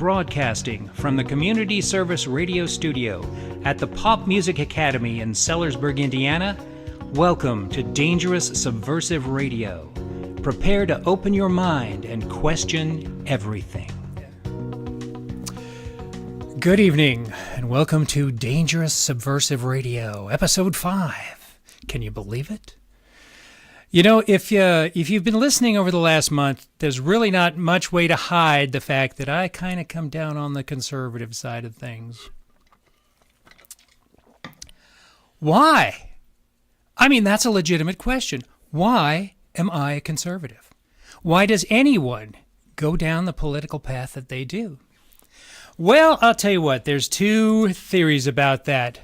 Broadcasting from the Community Service Radio Studio at the Pop Music Academy in Sellersburg, Indiana, welcome to Dangerous Subversive Radio. Prepare to open your mind and question everything. Good evening, and welcome to Dangerous Subversive Radio, Episode 5. Can you believe it? You know, if you've been listening over the last month, there's really not much way to hide the fact that I kind of come down on the conservative side of things. Why? I mean, that's a legitimate question. Why am I a conservative? Why does anyone go down the political path that they do? Well, I'll tell you what, there's two theories about that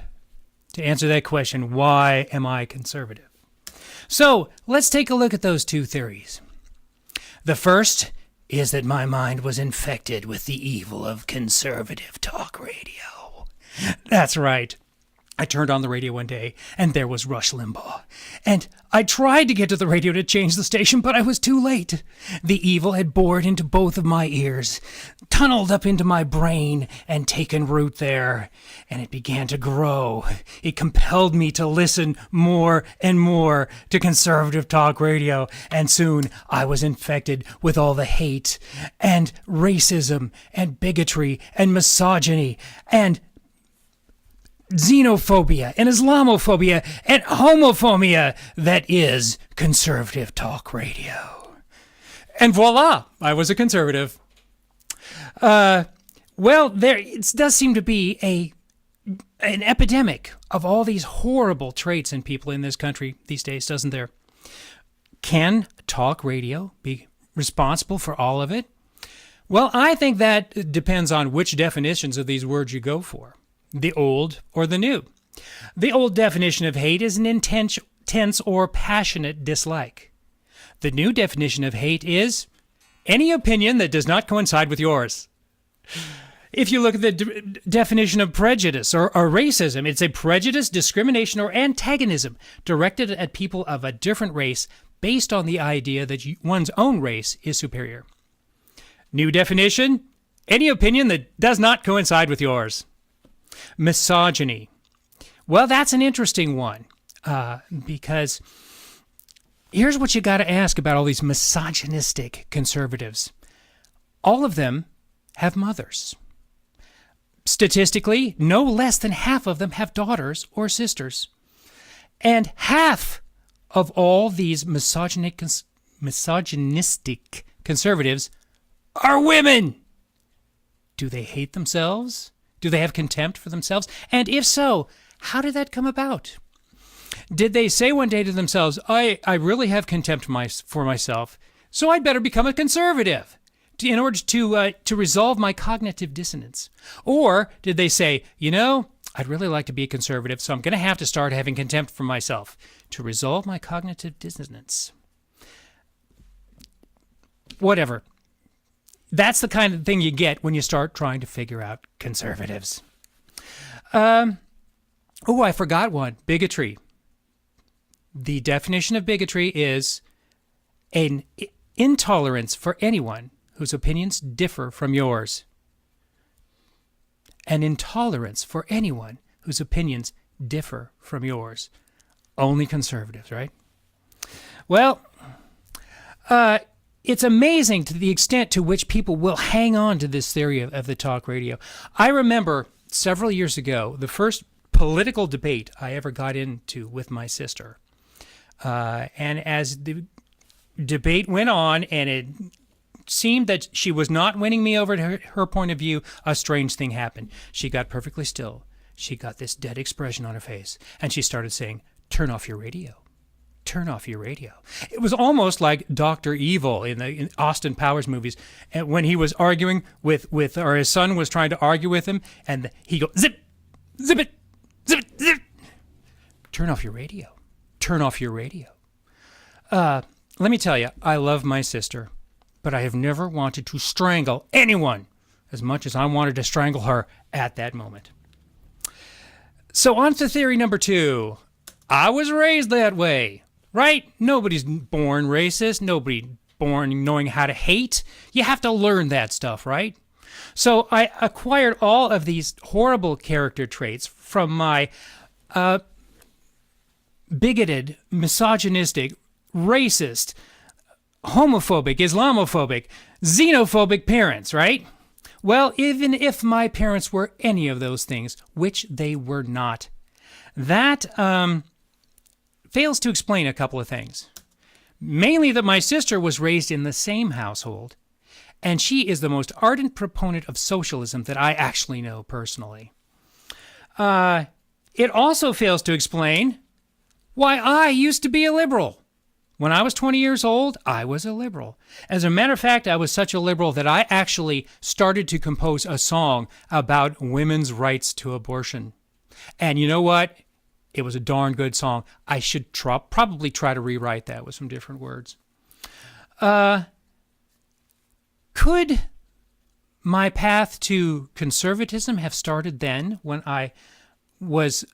to answer that question. Why am I conservative? So let's take a look at those two theories. The first is that my mind was infected with the evil of conservative talk radio. That's right. I turned on the radio one day, and there was Rush Limbaugh. And I tried to get to the radio to change the station, but I was too late. The evil had bored into both of my ears, tunneled up into my brain, and taken root there. And it began to grow. It compelled me to listen more and more to conservative talk radio. And soon I was infected with all the hate, and racism, and bigotry, and misogyny, and xenophobia and Islamophobia and homophobia that is conservative talk radio. And voila, I was a conservative. Well, there does seem to be an epidemic of all these horrible traits in people in this country these days, doesn't there? Can talk radio be responsible for all of it? Well, I think that depends on which definitions of these words you go for. The old or the new. The old definition of hate is an intense or passionate dislike. The new definition of hate is any opinion that does not coincide with yours. If you look at the definition of prejudice or racism, it's a prejudice, discrimination, or antagonism directed at people of a different race based on the idea that one's own race is superior. New definition, any opinion that does not coincide with yours. Misogyny. Well, that's an interesting one because here's what you got to ask about all these misogynistic conservatives. All of them have mothers. Statistically, no less than half of them have daughters or sisters. And half of all these misogynistic conservatives are women. Do they hate themselves? Do they have contempt for themselves? And if so, how did that come about? Did they say one day to themselves, I really have contempt for myself, so I'd better become a conservative in order to resolve my cognitive dissonance? Or did they say, I'd really like to be a conservative, so I'm going to have to start having contempt for myself to resolve my cognitive dissonance? Whatever. That's the kind of thing you get when you start trying to figure out conservatives. I forgot one. Bigotry. The definition of bigotry is an intolerance for anyone whose opinions differ from yours. An intolerance for anyone whose opinions differ from yours. Only conservatives, right? Well, it's amazing to the extent to which people will hang on to this theory of the talk radio. I remember several years ago, the first political debate I ever got into with my sister. And as the debate went on and it seemed that she was not winning me over to her point of view, a strange thing happened. She got perfectly still. She got this dead expression on her face. And she started saying, "Turn off your radio. Turn off your radio." It was almost like Dr. Evil in Austin Powers movies, and when he was arguing with or his son was trying to argue with him, and he goes, zip, zip it, zip it, zip. Turn off your radio. Turn off your radio. Let me tell you, I love my sister, but I have never wanted to strangle anyone as much as I wanted to strangle her at that moment. So on to theory number 2. I was raised that way. Right? Nobody's born racist. Nobody born knowing how to hate. You have to learn that stuff, right? So I acquired all of these horrible character traits from my bigoted, misogynistic, racist, homophobic, Islamophobic, xenophobic parents, right? Well, even if my parents were any of those things, which they were not, that fails to explain a couple of things. Mainly that my sister was raised in the same household, and she is the most ardent proponent of socialism that I actually know personally. It also fails to explain why I used to be a liberal. When I was 20 years old, I was a liberal. As a matter of fact, I was such a liberal that I actually started to compose a song about women's rights to abortion. And you know what? It was a darn good song. I should probably try to rewrite that with some different words. Could my path to conservatism have started then when I was...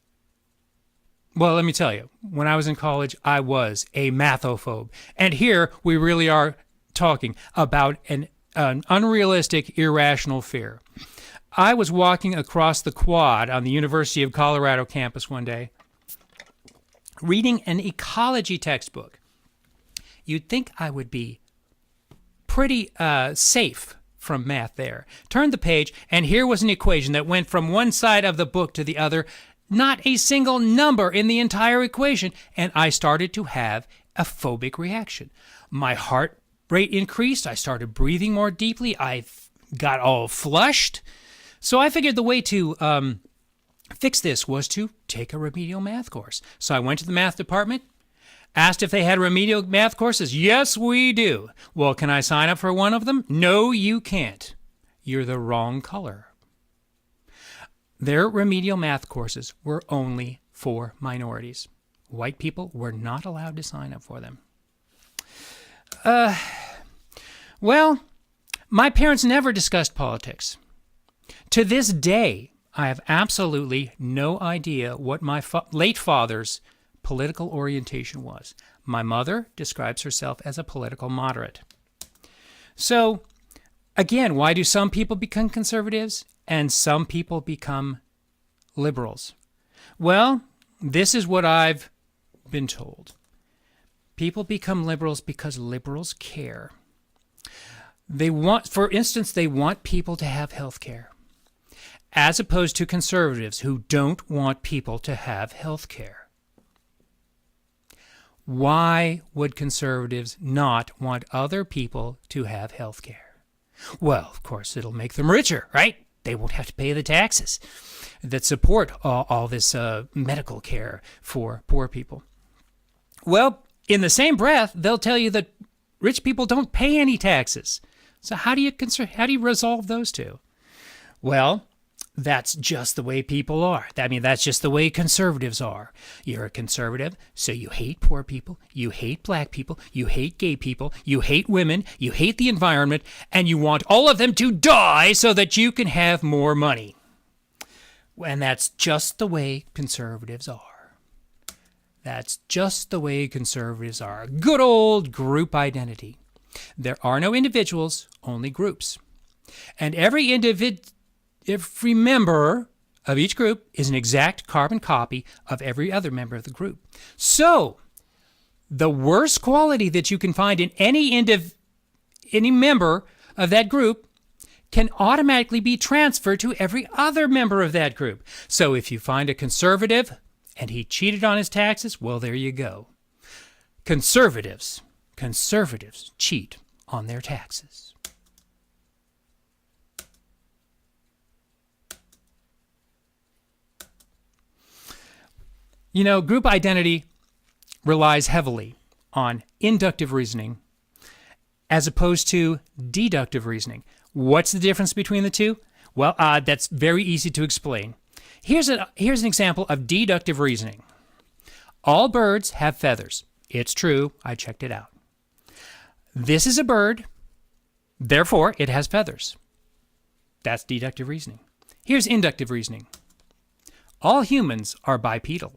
Well, let me tell you, when I was in college, I was a mathophobe. And here we really are talking about an unrealistic, irrational fear. I was walking across the quad on the University of Colorado campus one day, reading an ecology textbook. You'd think I would be pretty safe from math there. Turned the page, and here was an equation that went from one side of the book to the other. Not a single number in the entire equation, and I started to have a phobic reaction. My heart rate increased. I started breathing more deeply. I got all flushed. So I figured the way to fix this was to take a remedial math course. So I went to the math department, asked if they had remedial math courses. Yes, we do. Well, can I sign up for one of them? No, you can't. You're the wrong color. Their remedial math courses were only for minorities. White people were not allowed to sign up for them. Well, my parents never discussed politics. To this day, I have absolutely no idea what my late father's political orientation was. My mother describes herself as a political moderate. So, again, why do some people become conservatives and some people become liberals? Well, this is what I've been told. People become liberals because liberals care. They want, for instance, they want people to have health care, as opposed to conservatives who don't want people to have health care. Why would conservatives not want other people to have health care? Well, of course, it'll make them richer, right? They won't have to pay the taxes that support all this medical care for poor people. Well, in the same breath, they'll tell you that rich people don't pay any taxes. So how do you resolve those two? Well, that's just the way people are. I mean, that's just the way conservatives are. You're a conservative, so you hate poor people, you hate black people, you hate gay people, you hate women, you hate the environment, and you want all of them to die so that you can have more money. And that's just the way conservatives are. That's just the way conservatives are. Good old group identity. There are no individuals, only groups. And every member of each group is an exact carbon copy of every other member of the group. So, the worst quality that you can find in any member of that group can automatically be transferred to every other member of that group. So if you find a conservative and he cheated on his taxes, well, there you go. Conservatives cheat on their taxes. You know, group identity relies heavily on inductive reasoning as opposed to deductive reasoning. What's the difference between the two? Well, that's very easy to explain. Here's an example of deductive reasoning. All birds have feathers. It's true. I checked it out. This is a bird. Therefore, it has feathers. That's deductive reasoning. Here's inductive reasoning. All humans are bipedal.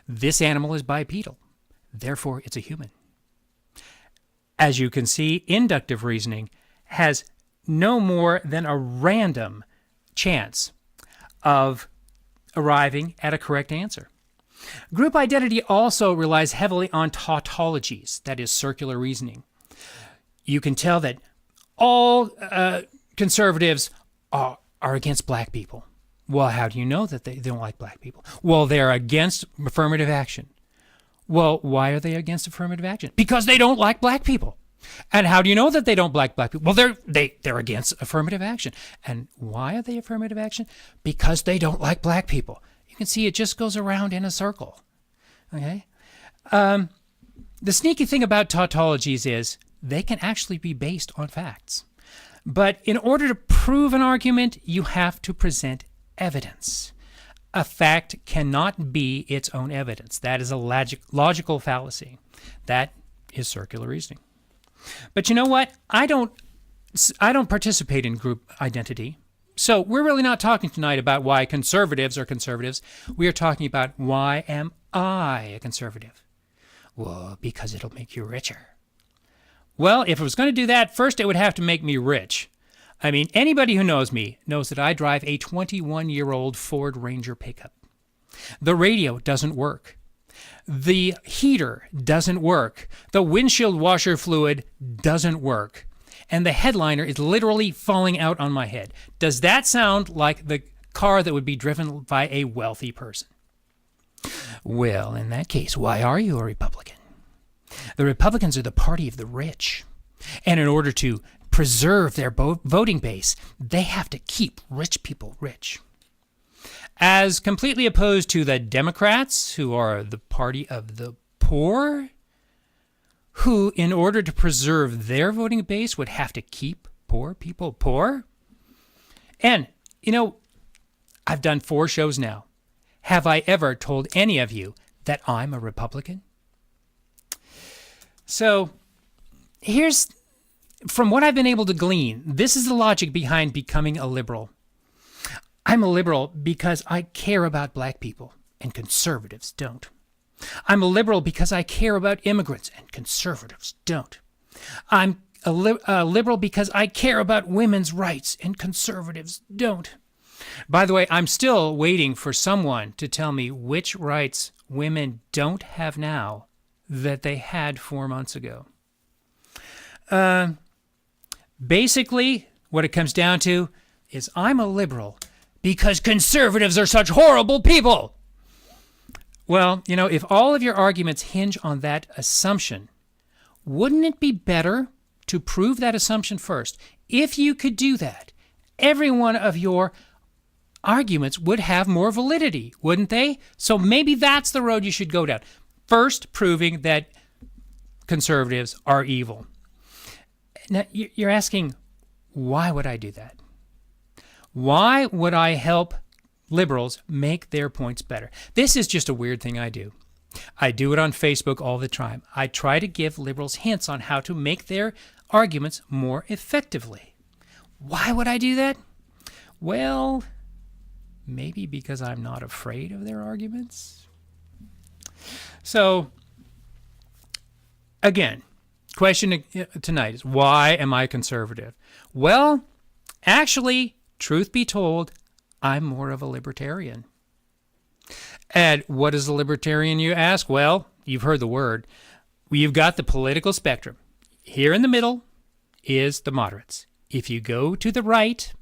This animal is bipedal. Therefore, it's a human. As you can see, inductive reasoning has no more than a random chance of arriving at a correct answer. Group identity also relies heavily on tautologies, that is, circular reasoning. You can tell that all conservatives are against black people. Well, how do you know that they don't like black people? Well, they're against affirmative action. Well, why are they against affirmative action? Because they don't like black people. And how do you know that they don't like black people? Well, they're against affirmative action. And why are they affirmative action? Because they don't like black people. You can see it just goes around in a circle. Okay? The sneaky thing about tautologies is they can actually be based on facts. But in order to prove an argument, you have to present evidence. A fact cannot be its own evidence. That is a logical fallacy. That is circular reasoning. But you know what? I don't participate in group identity. So we're really not talking tonight about why conservatives are conservatives. We are talking about why am I a conservative? Well, because it'll make you richer. Well, if it was going to do that, first it would have to make me rich. I mean, anybody who knows me knows that I drive a 21-year-old Ford Ranger pickup. The radio doesn't work. The heater doesn't work. The windshield washer fluid doesn't work. And the headliner is literally falling out on my head. Does that sound like the car that would be driven by a wealthy person? Well, in that case, why are you a Republican? The Republicans are the party of the rich. And in order to preserve their voting base, they have to keep rich people rich. As completely opposed to the Democrats, who are the party of the poor, who, in order to preserve their voting base, would have to keep poor people poor. And, you know, I've done 4 shows now. Have I ever told any of you that I'm a Republican? So, from what I've been able to glean, this is the logic behind becoming a liberal. I'm a liberal because I care about black people, and conservatives don't. I'm a liberal because I care about immigrants, and conservatives don't. I'm a liberal because I care about women's rights, and conservatives don't. By the way, I'm still waiting for someone to tell me which rights women don't have now that they had 4 months ago. Basically, what it comes down to is I'm a liberal because conservatives are such horrible people. Well, you know, if all of your arguments hinge on that assumption, wouldn't it be better to prove that assumption first? If you could do that, every one of your arguments would have more validity, wouldn't they? So maybe that's the road you should go down. First, proving that conservatives are evil. Now, you're asking, why would I do that? Why would I help liberals make their points better? This is just a weird thing I do. I do it on Facebook all the time. I try to give liberals hints on how to make their arguments more effectively. Why would I do that? Well, maybe because I'm not afraid of their arguments. So, again, question tonight is, why am I conservative? Well, actually, truth be told, I'm more of a libertarian. And what is a libertarian, you ask? Well, you've heard the word. You've got the political spectrum. Here in the middle is the moderates. If you go to the right,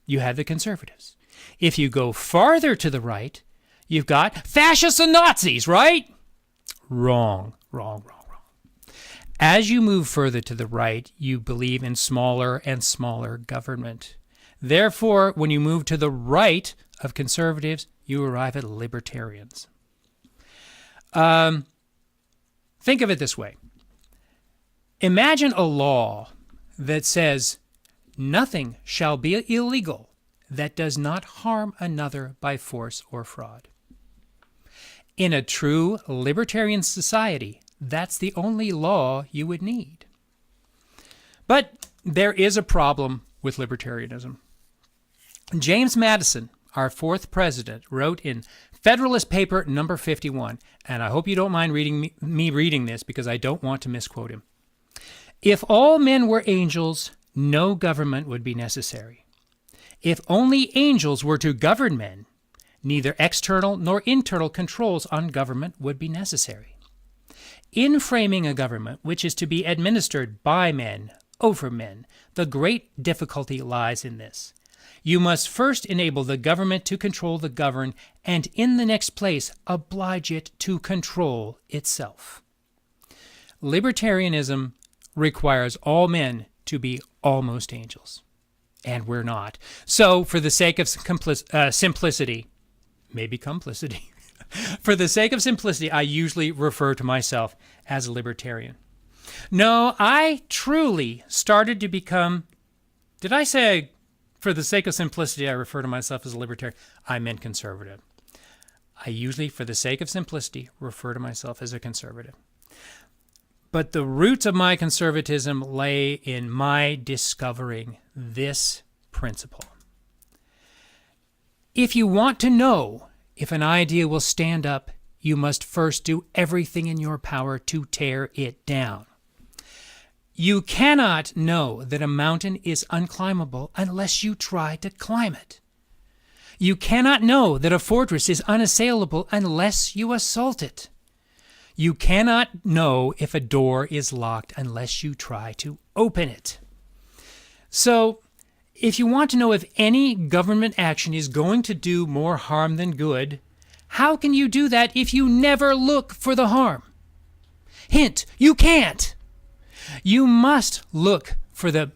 you have the conservatives. If you go farther to the right, you've got fascists and Nazis, right? Wrong. As you move further to the right, you believe in smaller and smaller government. Therefore, when you move to the right of conservatives, you arrive at libertarians. Think of it this way. Imagine a law that says nothing shall be illegal that does not harm another by force or fraud. In a true libertarian society, that's the only law you would need. But there is a problem with libertarianism. James Madison, our 4th president, wrote in Federalist Paper number 51, and I hope you don't mind me reading this because I don't want to misquote him. If all men were angels, no government would be necessary. If only angels were to govern men, neither external nor internal controls on government would be necessary. In framing a government which is to be administered by men, over men, the great difficulty lies in this. You must first enable the government to control the governed, and in the next place, oblige it to control itself. Libertarianism requires all men to be almost angels, and we're not. So, for the sake of simplicity, maybe complicity, for the sake of simplicity, I usually refer to myself as a libertarian. No, I truly started to become, did I say for the sake of simplicity I refer to myself as a libertarian? I meant conservative. I usually, for the sake of simplicity, refer to myself as a conservative. But the roots of my conservatism lay in my discovering this principle. If you want to know if an idea will stand up, you must first do everything in your power to tear it down. You cannot know that a mountain is unclimbable unless you try to climb it. You cannot know that a fortress is unassailable unless you assault it. You cannot know if a door is locked unless you try to open it. So, if you want to know if any government action is going to do more harm than good, how can you do that if you never look for the harm? Hint, you can't. You must look for the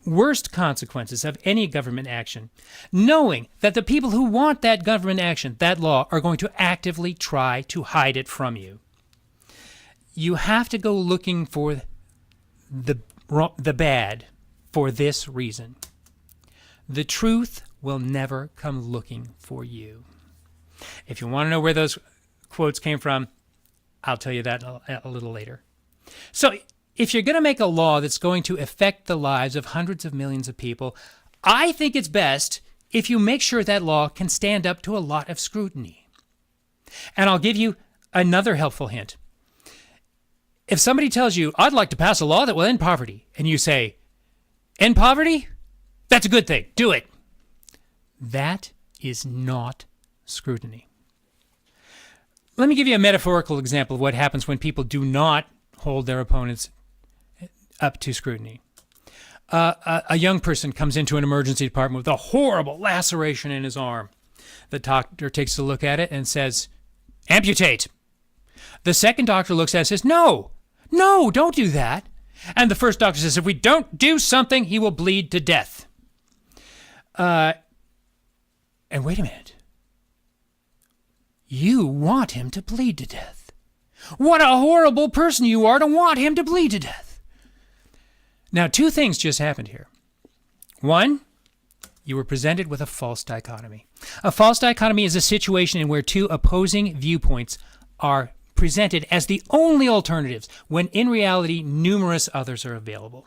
worst consequences of any government action, knowing that the people who want that government action, that law, are going to actively try to hide it from you. You have to go looking for the bad for this reason. The truth will never come looking for you. If you want to know where those quotes came from, I'll tell you that a little later. So, if you're going to make a law that's going to affect the lives of hundreds of millions of people, I think it's best if you make sure that law can stand up to a lot of scrutiny. And I'll give you another helpful hint. If somebody tells you, I'd like to pass a law that will end poverty, and you say, end poverty? That's a good thing. Do it. That is not scrutiny. Let me give you a metaphorical example of what happens when people do not hold their opponents up to scrutiny. A young person comes into an emergency department with a horrible laceration in his arm. The doctor takes a look at it and says, amputate. The second doctor looks at it and says, no, don't do that. And the first doctor says, if we don't do something, he will bleed to death. And wait a minute. You want him to bleed to death. What a horrible person you are to want him to bleed to death. Now, two things just happened here. One, you were presented with a false dichotomy. A false dichotomy is a situation in where two opposing viewpoints are presented as the only alternatives, when in reality, numerous others are available.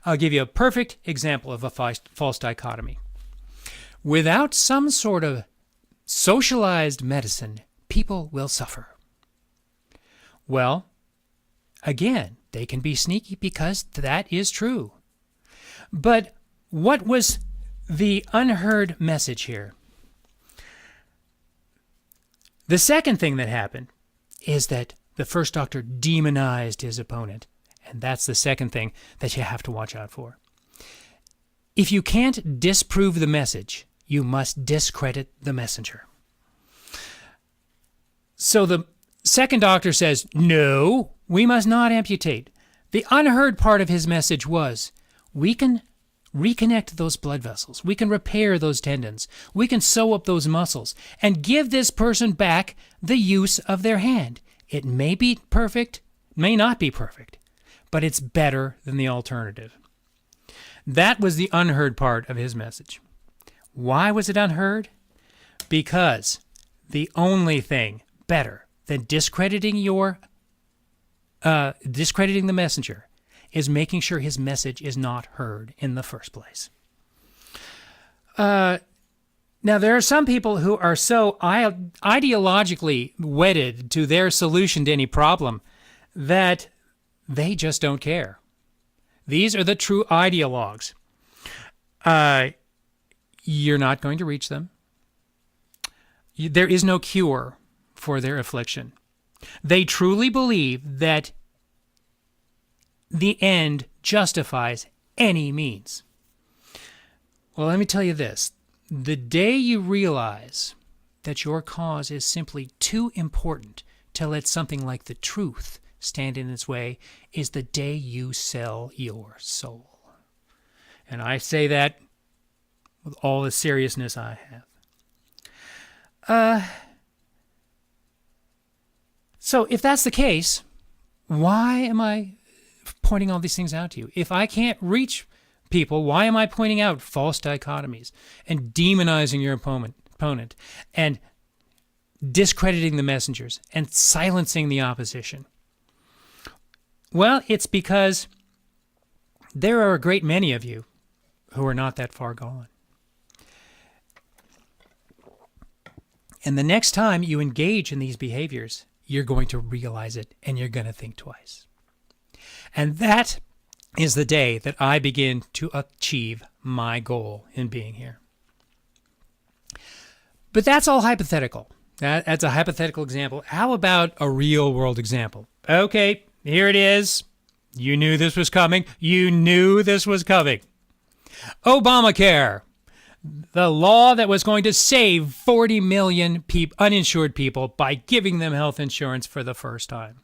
I'll give you a perfect example of a false dichotomy. Without some sort of socialized medicine, people will suffer. Well, again, they can be sneaky because that is true. But what was the unheard message here? The second thing that happened is that the first doctor demonized his opponent. And that's the second thing that you have to watch out for. If you can't disprove the message, you must discredit the messenger. So the second doctor says, no, we must not amputate. The unheard part of his message was, we can reconnect those blood vessels. We can repair those tendons. We can sew up those muscles and give this person back the use of their hand. It may be perfect, may not be perfect, but it's better than the alternative. That was the unheard part of his message. Why was it unheard? Because the only thing better than discrediting the messenger is making sure his message is not heard in the first place. Now, there are some people who are so ideologically wedded to their solution to any problem that they just don't care. These are the true ideologues. You're not going to reach them. There is no cure for their affliction. They truly believe that the end justifies any means. Well, let me tell you this. The day you realize that your cause is simply too important to let something like the truth stand in its way is the day you sell your soul. And I say that with all the seriousness I have. So if that's the case, why am I pointing all these things out to you? If I can't reach people, why am I pointing out false dichotomies and demonizing your opponent and discrediting the messengers and silencing the opposition? Well, it's because there are a great many of you who are not that far gone. And the next time you engage in these behaviors, you're going to realize it and you're going to think twice. And that is the day that I begin to achieve my goal in being here. But that's all hypothetical. That's a hypothetical example. How about a real world example? Okay, here it is. You knew this was coming. You knew this was coming. Obamacare. The law that was going to save 40 million uninsured people by giving them health insurance for the first time.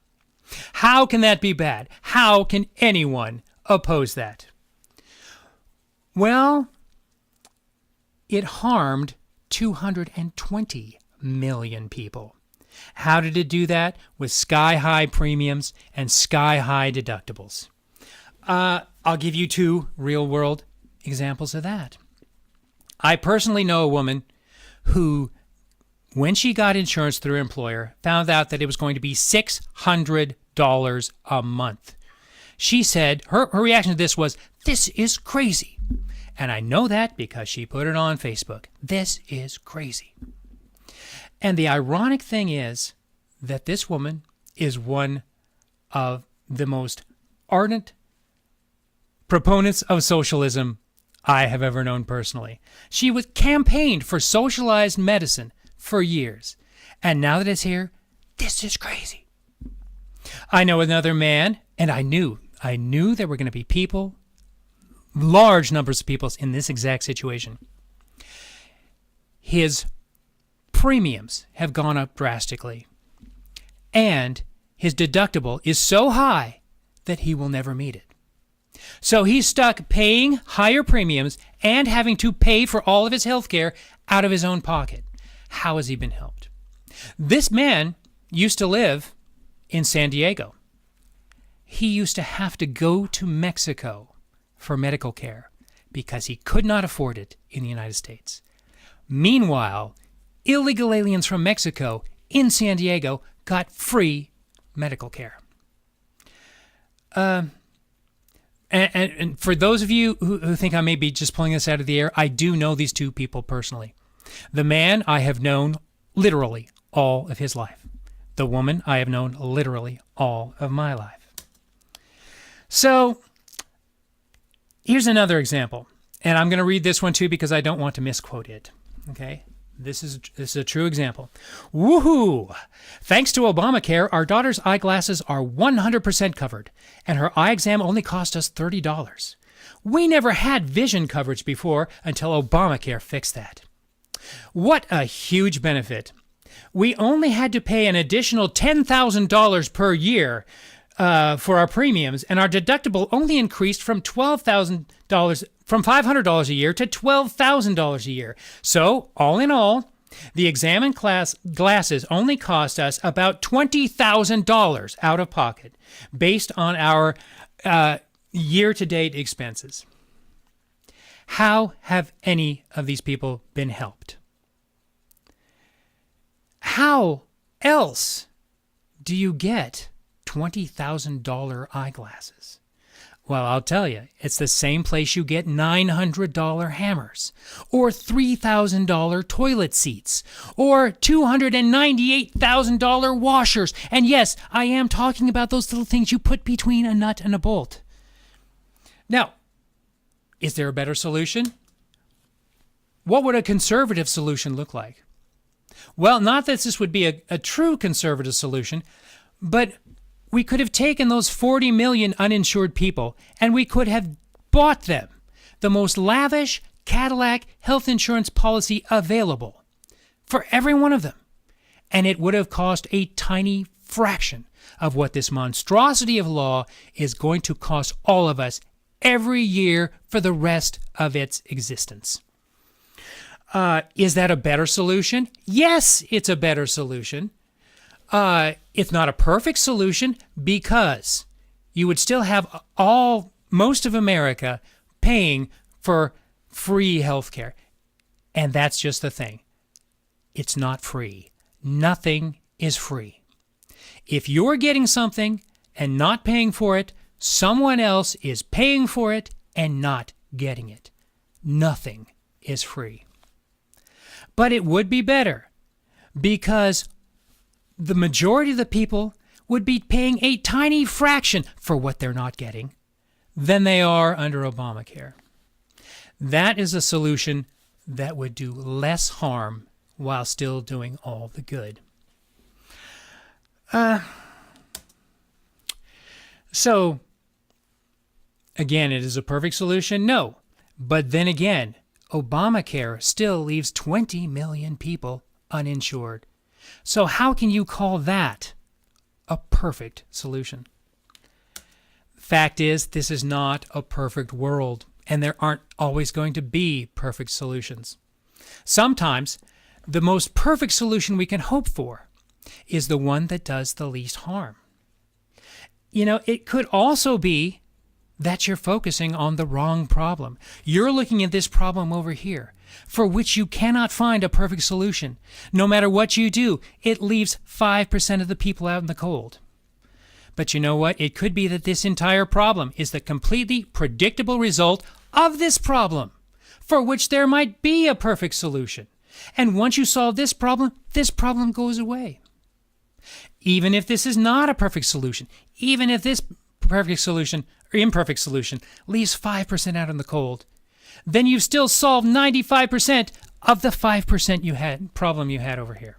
How can that be bad? How can anyone oppose that? Well, it harmed 220 million people. How did it do that? With sky-high premiums and sky-high deductibles. I'll give you two real-world examples of that. I personally know a woman who, when she got insurance through her employer, found out that it was going to be $600 a month. She said, her reaction to this was, "This is crazy." And I know that because she put it on Facebook. This is crazy. And the ironic thing is that this woman is one of the most ardent proponents of socialism I have ever known personally. She was campaigned for socialized medicine for years. And now that it's here, this is crazy. I know another man, and I knew there were going to be people, large numbers of people in this exact situation. His premiums have gone up drastically, and his deductible is so high that he will never meet it. So he's stuck paying higher premiums and having to pay for all of his health care out of his own pocket. How has he been helped? This man used to live in San Diego. He used to have to go to Mexico for medical care because he could not afford it in the United States. Meanwhile, illegal aliens from Mexico in San Diego got free medical care. And for those of you who think I may be just pulling this out of the air, I do know these two people personally. The man I have known literally all of his life. The woman I have known literally all of my life. So here's another example. And I'm going to read this one too because I don't want to misquote it. Okay? This is a true example. Woohoo! Thanks to Obamacare, our daughter's eyeglasses are 100% covered, and her eye exam only cost us $30. We never had vision coverage before until Obamacare fixed that. What a huge benefit. We only had to pay an additional $10,000 per year for our premiums, and our deductible only increased from $500 a year to $12,000 a year. So, all in all, the exam and glasses only cost us about $20,000 out of pocket, based on our year-to-date expenses. How have any of these people been helped? How else do you get $20,000 eyeglasses? Well, I'll tell you, it's the same place you get $900 hammers, or $3,000 toilet seats, or $298,000 washers. And yes, I am talking about those little things you put between a nut and a bolt. Now, is there a better solution? What would a conservative solution look like? Well, not that this would be a true conservative solution, but we could have taken those 40 million uninsured people and we could have bought them the most lavish Cadillac health insurance policy available for every one of them. And it would have cost a tiny fraction of what this monstrosity of law is going to cost all of us every year for the rest of its existence. Is that a better solution? Yes, it's a better solution. It's not a perfect solution because you would still have most of America paying for free health care. And that's just the thing. It's not free. Nothing is free. If you're getting something and not paying for it, someone else is paying for it and not getting it. Nothing is free. But it would be better because the majority of the people would be paying a tiny fraction for what they're not getting than they are under Obamacare. That is a solution that would do less harm while still doing all the good. So, again, it is a perfect solution? No. But then again, Obamacare still leaves 20 million people uninsured. So how can you call that a perfect solution? Fact is, this is not a perfect world, and there aren't always going to be perfect solutions. Sometimes, the most perfect solution we can hope for is the one that does the least harm. It could also be that you're focusing on the wrong problem. You're looking at this problem over here, for which you cannot find a perfect solution. No matter what you do, it leaves 5% of the people out in the cold. But you know what? It could be that this entire problem is the completely predictable result of this problem, for which there might be a perfect solution. And once you solve this problem goes away. Even if this is not a perfect solution, even if this perfect solution or imperfect solution leaves 5% out in the cold, then you've still solved 95% of the 5% problem you had over here.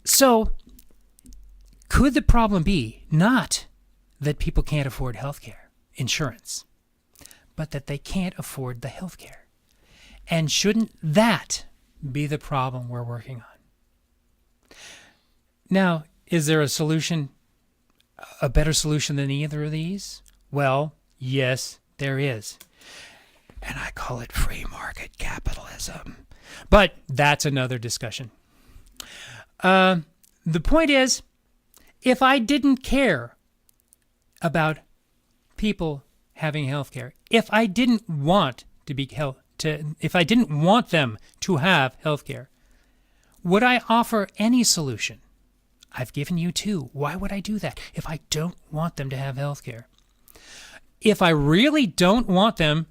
So, could the problem be not that people can't afford healthcare insurance, but that they can't afford the healthcare? And shouldn't that be the problem we're working on? Now, is there a solution, a better solution than either of these? Well, yes, there is. And I call it free market capitalism. But that's another discussion. The point is, if I didn't care about people having health care, if I didn't want if I didn't want them to have health care, would I offer any solution? I've given you two. Why would I do that if I don't want them to have health care? If I really don't want them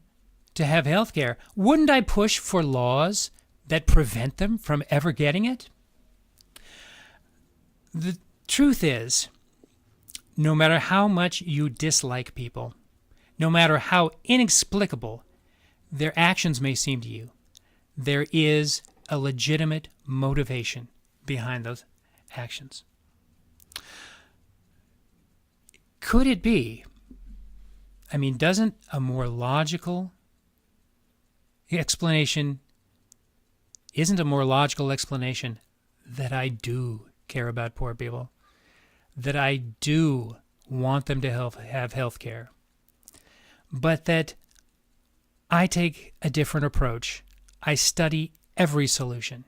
to have health care, wouldn't I push for laws that prevent them from ever getting it? The truth is, no matter how much you dislike people, no matter how inexplicable their actions may seem to you, there is a legitimate motivation behind those actions. Could it be, doesn't a more logical explanation, isn't a more logical explanation that I do care about poor people, that I do want them to have health care, but that I take a different approach. I study every solution,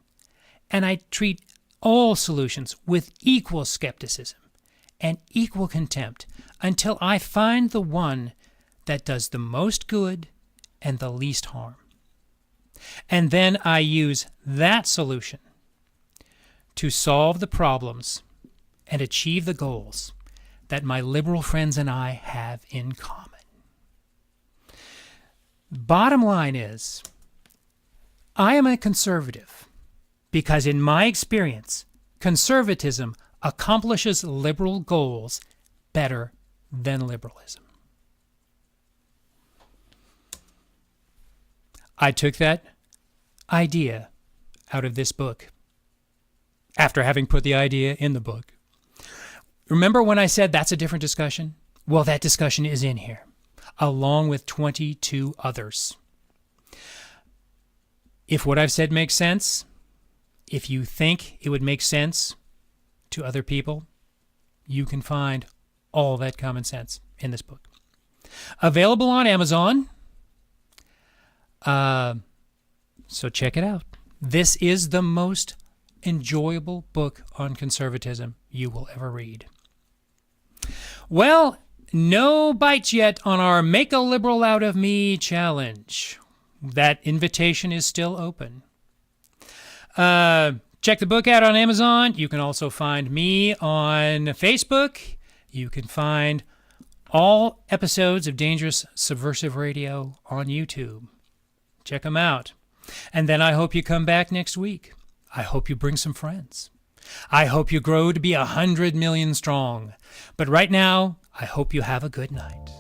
and I treat all solutions with equal skepticism and equal contempt until I find the one that does the most good and the least harm. And then I use that solution to solve the problems and achieve the goals that my liberal friends and I have in common. Bottom line is, I am a conservative because in my experience, conservatism accomplishes liberal goals better than liberalism. I took that idea out of this book after having put the idea in the book. Remember when I said that's a different discussion? Well, that discussion is in here, along with 22 others. If what I've said makes sense, if you think it would make sense to other people, you can find all that common sense in this book. Available on Amazon. So check it out. This is the most enjoyable book on conservatism you will ever read. Well, no bites yet on our Make a Liberal Out of Me challenge. That invitation is still open. Check the book out on Amazon. You can also find me on Facebook. You can find all episodes of Dangerous Subversive Radio on YouTube. Check them out. And then I hope you come back next week. I hope you bring some friends. I hope you grow to be 100 million strong. But right now, I hope you have a good night.